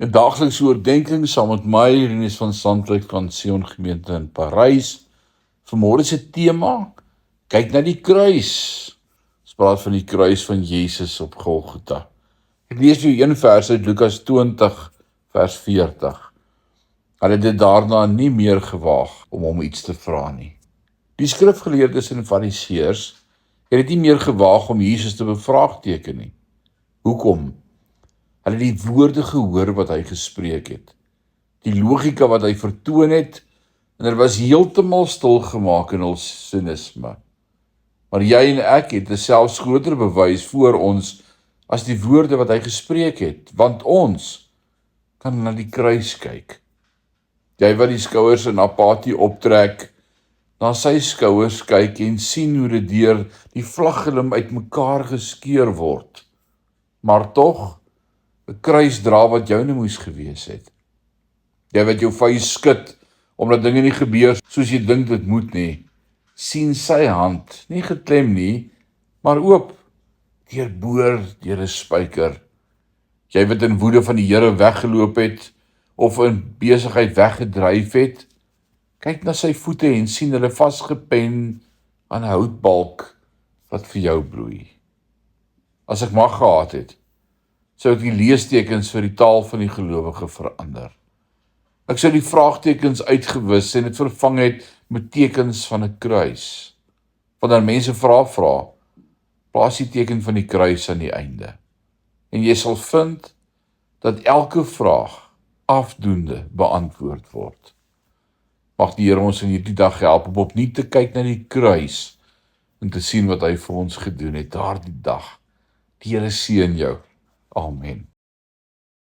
'n daaglikse oordeenking saam met my, Rinus van Sandwyk van Sion Gemeente in Parys. Vanmôre se tema, kyk na die kruis. Ons praat van die kruis van Jesus op Golgotha. Ek lees vir jou een vers uit Lukas 20, vers 40. Hulle het dit daarna nie meer gewaag om hom iets te vra nie. Die skrifgeleerdes en fariseërs het dit nie meer gewaag om Jesus te bevraagteken nie. Hoekom? Hulle het die woorde gehoor wat hy gespreek het. Die logika wat hy vertoon het, en hulle was heeltemal stilgemaak in hul sinisme. Maar jy en ek het 'n selfs groter bewys voor ons as die woorde wat hy gespreek het, want ons kan na die kruis kyk. Jy wat die skouers in apatie optrek, na sy skouers kyk en sien hoe dit deur die vlaggelum uitmekaar geskeur word. Maar tog 'n kruis dra wat joune moes gewees het. Jy wat jou vuis skud, omdat dinge nie gebeur soos jy dink dit moet nie, sien sy hand, nie geklem nie, maar oop, deurboor deur 'n spyker. Jy wat in woede van die Here weggeloop het, of in besigheid weggedryf het, kyk na sy voete en sien hulle vasgepen aan 'n houtbalk wat vir jou broei. As ek mag gehad het, sou ek die leestekens vir die taal van die gelowige verander. Ek sou die vraagtekens uitgewis en dit vervang het met tekens van 'n kruis. Wanneer mense vra, plaas die teken van die kruis aan die einde. En jy sal vind dat elke vraag afdoende beantwoord word. Mag die Here ons in hierdie dag help om opnuut te kyk na die kruis en te sien wat hy vir ons gedoen het daardie dag. Die Here seën jou. Amen.